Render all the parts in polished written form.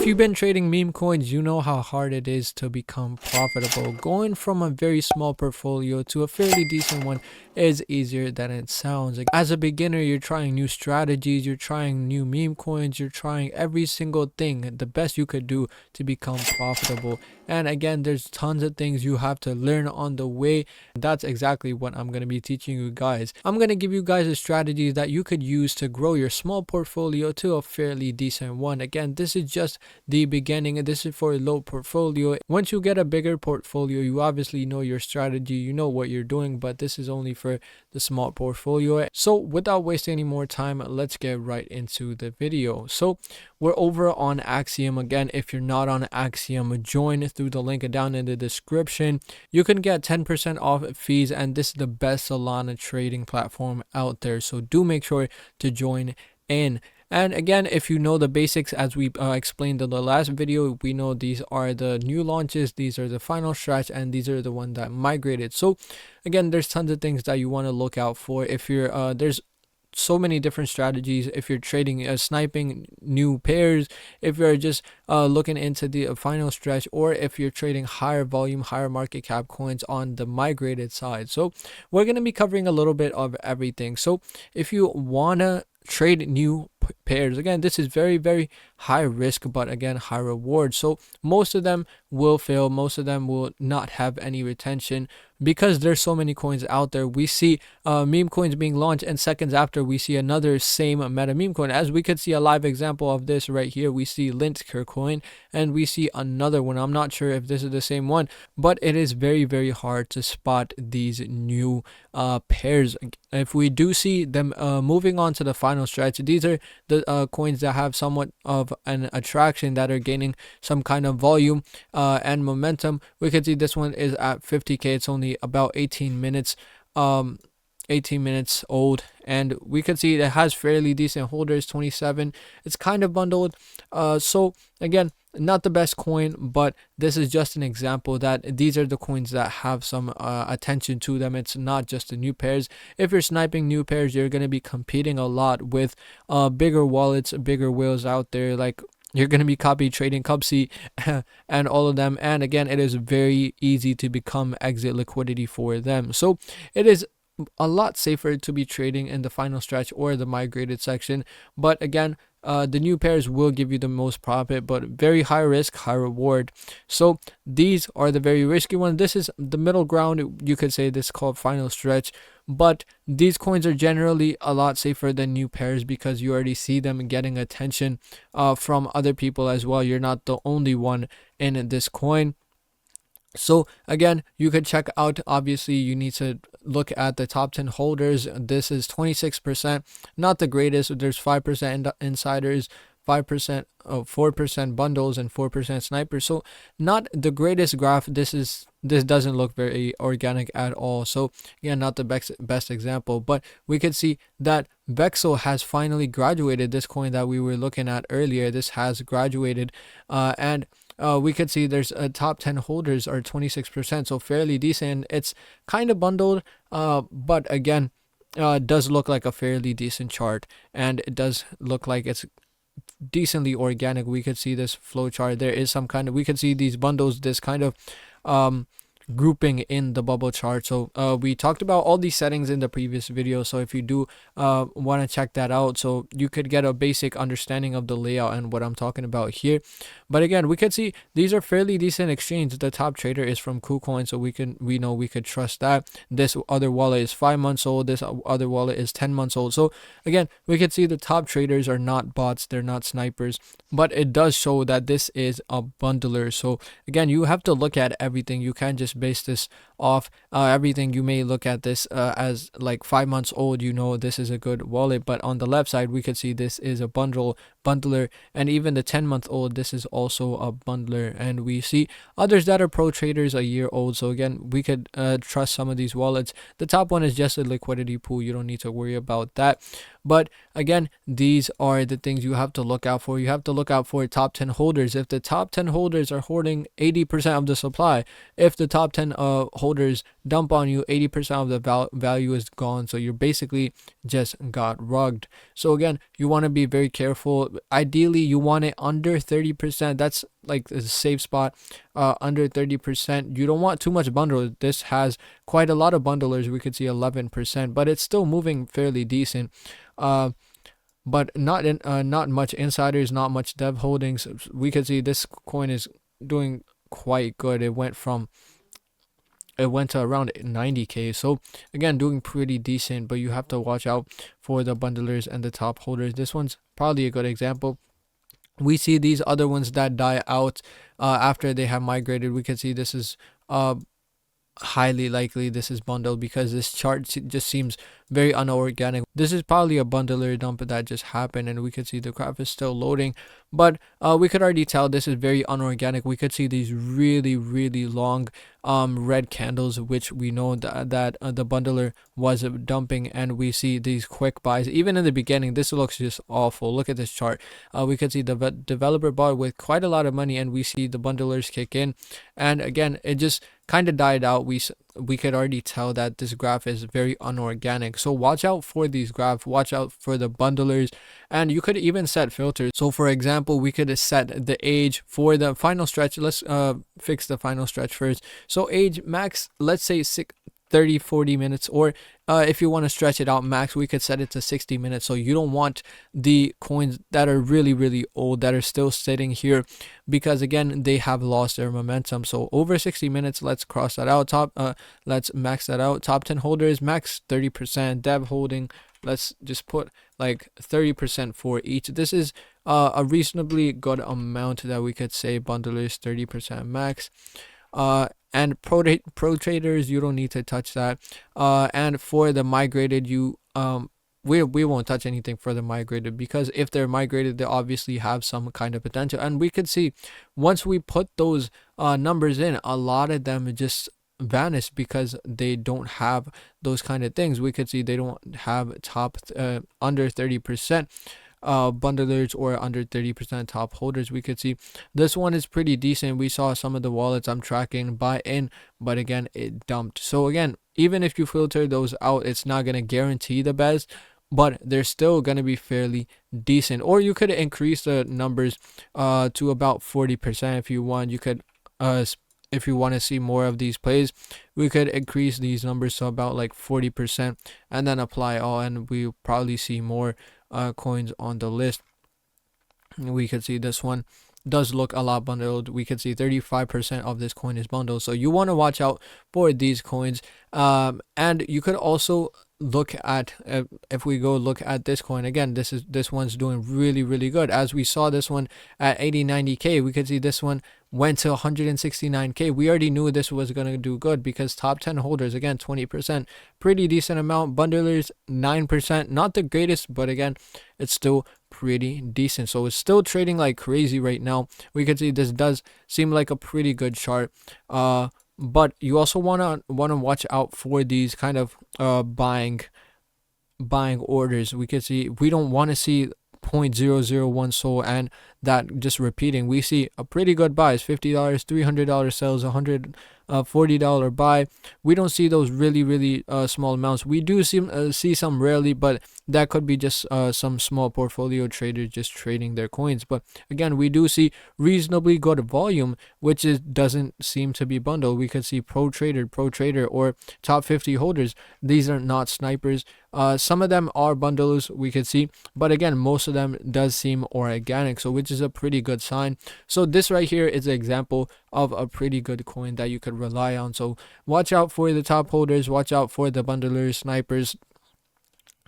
If you've been trading meme coins, you know how hard it is to become profitable. Going from a very small portfolio to a fairly decent one is easier than it sounds. Like, as a beginner, you're trying new strategies, you're trying new meme coins, you're trying every single thing, the best you could do to become profitable. And again, there's tons of things you have to learn on the way. That's exactly what I'm going to be teaching you guys. I'm going to give you guys a strategy that you could use to grow your small portfolio to a fairly decent one. Again, this is just the beginning, and this is for a low portfolio. Once you get a bigger portfolio, you obviously know your strategy, you know what you're doing, but this is only for the small portfolio. So without wasting any more time, let's get right into the video. So we're over on Axiom. Again, if you're not on Axiom, join through the link down in the description. You can get 10% off fees, and this is the best Solana trading platform out there, so do make sure to join in. And again, if you know the basics, as we explained in the last video, we know these are the new launches, these are the final stretch, and these are the ones that migrated. So again, there's tons of things that you want to look out for. If you're there's so many different strategies. If you're trading sniping new pairs, if you're just looking into the final stretch, or if you're trading higher volume, higher market cap coins on the migrated side. So we're going to be covering a little bit of everything. So if you want to trade new pairs, again, this is very high risk, but again, high reward. So most of them will fail, most of them will not have any retention, because there's so many coins out there. We see meme coins being launched, and seconds after we see another same meta meme coin. As we could see a live example of this right here, we see Lintker coin, and we see another one. I'm not sure if this is the same one, but it is very hard to spot these new pairs. If we do see them moving on to the final stretch, these are the coins that have somewhat of an attraction, that are gaining some kind of volume and momentum. We can see this one is at 50k. It's only about 18 minutes old, and we can see it has fairly decent holders, 27. It's kind of bundled, so again, not the best coin, but this is just an example that these are the coins that have some attention to them. It's not just the new pairs. If you're sniping new pairs, you're going to be competing a lot with bigger wallets, bigger whales out there. Like, you're going to be copy trading Cubsy and all of them. And again, it is very easy to become exit liquidity for them. So it is a lot safer to be trading in the final stretch or the migrated section. But again, the new pairs will give you the most profit, but very high risk, high reward. So these are the very risky ones. This is the middle ground. You could say this is called final stretch, but these coins are generally a lot safer than new pairs, because you already see them getting attention from other people as well. You're not the only one in this coin. So again, you could check out, obviously you need to look at the top 10 holders. This is 26%, not the greatest. There's 5% insiders, 5%, 4% bundles, and 4% snipers. So not the greatest graph. This doesn't look very organic at all. So yeah, not the best example, but we could see that Vexel has finally graduated. This coin that we were looking at earlier, this has graduated, and we could see there's top 10 holders are 26%, so fairly decent. It's kind of bundled, but again, does look like a fairly decent chart, and it does look like it's decently organic. We could see this flow chart. There is some kind of, we could see these bundles, this kind of grouping in the bubble chart. So we talked about all these settings in the previous video, so if you do want to check that out, so you could get a basic understanding of the layout and what I'm talking about here. But again, we could see these are fairly decent exchange. The top trader is from KuCoin, so we know we could trust that. This other wallet is 5 months old, this other wallet is 10 months old. So again, we could see the top traders are not bots, they're not snipers, but it does show that this is a bundler. So again, you have to look at everything. You can't just base this off everything. You may look at this as like 5 months old, you know this is a good wallet, but on the left side we could see this is a bundler, and even the 10-month-old, this is also a bundler. And we see others that are pro traders a year old. So again, we could trust some of these wallets. The top one is just a liquidity pool, you don't need to worry about that. But again, these are the things you have to look out for. You have to look out for top 10 holders. If the top 10 holders are holding 80% of the supply, if the top 10 holders dump on you, 80% of the value is gone. So you're basically just got rugged. So again, you want to be very careful. ideally you want it under 30%. That's like a safe spot. Under 30%, you don't want too much bundle. This has quite a lot of bundlers. We could see 11%, but it's still moving fairly decent. But not much insiders, not much dev holdings. We could see this coin is doing quite good. It went to around 90k, so again, doing pretty decent, but you have to watch out for the bundlers and the top holders. This one's probably a good example. We see these other ones that die out after they have migrated. We can see this is highly likely this is bundled, because this chart just seems very unorganic. This is probably a bundler dump that just happened, and we could see the graph is still loading, but we could already tell this is very unorganic. We could see these really long red candles, which we know that the bundler was dumping, and we see these quick buys. Even in the beginning, this looks just awful. Look at this chart. We could see the developer bought with quite a lot of money, and we see the bundlers kick in, and again, it just kind of died out. We could already tell that this graph is very unorganic. So watch out for these graphs, watch out for the bundlers, and you could even set filters. So for example, we could set the age for the final stretch. Let's fix the final stretch first. So age max, let's say 30-40 minutes, or if you want to stretch it out max, we could set it to 60 minutes. So you don't want the coins that are really old that are still sitting here, because again, they have lost their momentum. So over 60 minutes, let's cross that out. Let's max that out. Top 10 holders, max 30%. Dev holding, let's just put like 30% for each. This is a reasonably good amount that we could say. Bundlers 30% max. And pro traders, you don't need to touch that. And for the migrated, we won't touch anything for the migrated, because if they're migrated, they obviously have some kind of potential. And we could see once we put those numbers in, a lot of them just vanish because they don't have those kind of things. We could see they don't have top under 30% bundlers or under 30% top holders. We could see this one is pretty decent. We saw some of the wallets I'm tracking buy in, but again, it dumped. So again, even if you filter those out, it's not going to guarantee the best, but they're still going to be fairly decent. Or you could increase the numbers to about 40% if you want. You could if you want to see more of these plays, we could increase these numbers to about like 40% and then apply all, and we probably see more coins on the list. We could see this one does look a lot bundled. We could see 35% of this coin is bundled, so you want to watch out for these coins. And you could also look at if we go look at this coin again, this one's doing really good. As we saw this one at 80-90k, we could see this one went to 169k. We already knew this was going to do good, because top 10 holders, again, 20%, pretty decent amount. Bundlers 9%, not the greatest, but again, it's still pretty decent. So it's still trading like crazy right now. We could see this does seem like a pretty good chart. But you also wanna watch out for these kind of buying orders. We could see we don't want to see 0.001 SOL and that just repeating. We see a pretty good buys, $50, $300 sells, $140 buy. We don't see those really small amounts. We do see some rarely, but that could be just some small portfolio traders just trading their coins. But again, we do see reasonably good volume, which doesn't seem to be bundled. We could see pro trader, or top 50 holders. These are not snipers. Some of them are bundles, we could see, but again, most of them does seem organic, so which is a pretty good sign. So this right here is an example of a pretty good coin that you could rely on. So watch out for the top holders, watch out for the bundlers, snipers,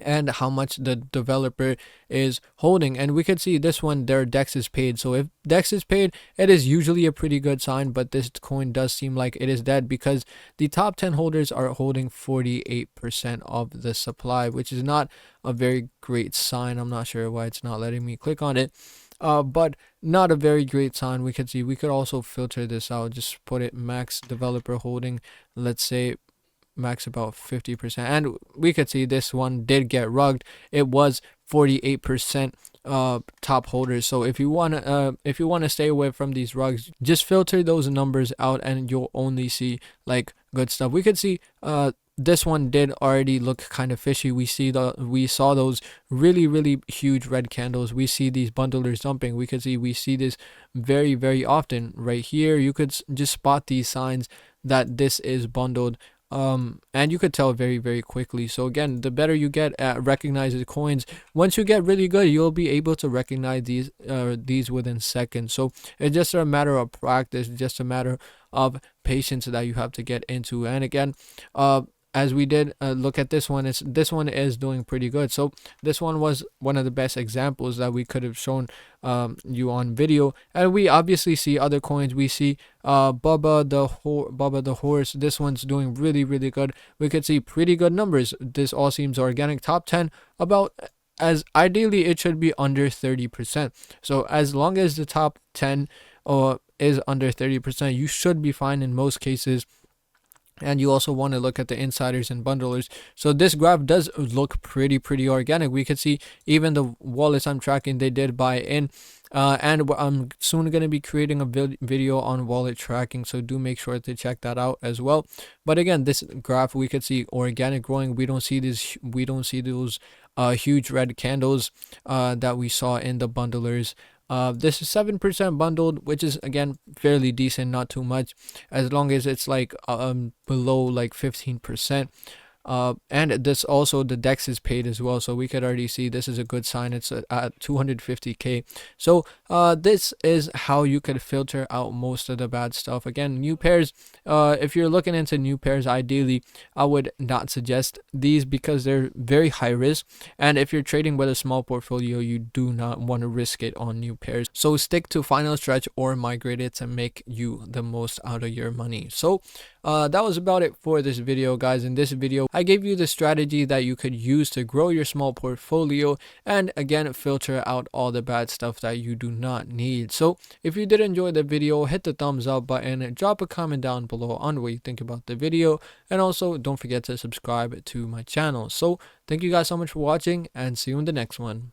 and how much the developer is holding. And we could see this one, their DEX is paid. So if DEX is paid, it is usually a pretty good sign, but this coin does seem like it is dead, because the top 10 holders are holding 48% of the supply, which is not a very great sign. I'm not sure why it's not letting me click on it, but not a very great sign. We could see, we could also filter this out, just put it max developer holding, let's say max about 50%, and we could see this one did get rugged. It was 48% top holders. So if you want to stay away from these rugs, just filter those numbers out and you'll only see like good stuff. We could see this one did already look kind of fishy. We saw those really huge red candles. We see these bundlers dumping. We see this very often right here. You could just spot these signs that this is bundled, and you could tell very quickly. So again, the better you get at recognizing coins, once you get really good, you'll be able to recognize these within seconds. So it's just a matter of practice, just a matter of patience that you have to get into. And again, as we did look at this one, this one is doing pretty good. So this one was one of the best examples that we could have shown you on video. And we obviously see other coins. We see Bubba the horse. This one's doing really good. We could see pretty good numbers. This all seems organic. Top 10, about, as ideally it should be under 30%. So as long as the top 10 is under 30%, you should be fine in most cases. And you also want to look at the insiders and bundlers. So this graph does look pretty organic. We could see even the wallets I'm tracking, they did buy in. And I'm soon going to be creating a video on wallet tracking, so do make sure to check that out as well. But again, this graph, we could see organic growing. We don't see those huge red candles that we saw in the bundlers. This is 7% bundled, which is again fairly decent, not too much, as long as it's like below like 15%. And this also, the dex is paid as well, so we could already see this is a good sign. It's at 250k. So this is how you could filter out most of the bad stuff. Again, new pairs, if you're looking into new pairs, ideally I would not suggest these because they're very high risk, and if you're trading with a small portfolio, you do not want to risk it on new pairs. So stick to final stretch or migrate it to make you the most out of your money. So that was about it for this video, guys. In this video, I gave you the strategy that you could use to grow your small portfolio, and again, filter out all the bad stuff that you do not need. So if you did enjoy the video, hit the thumbs up button, drop a comment down below on what you think about the video, and also don't forget to subscribe to my channel. So thank you guys so much for watching, and see you in the next one.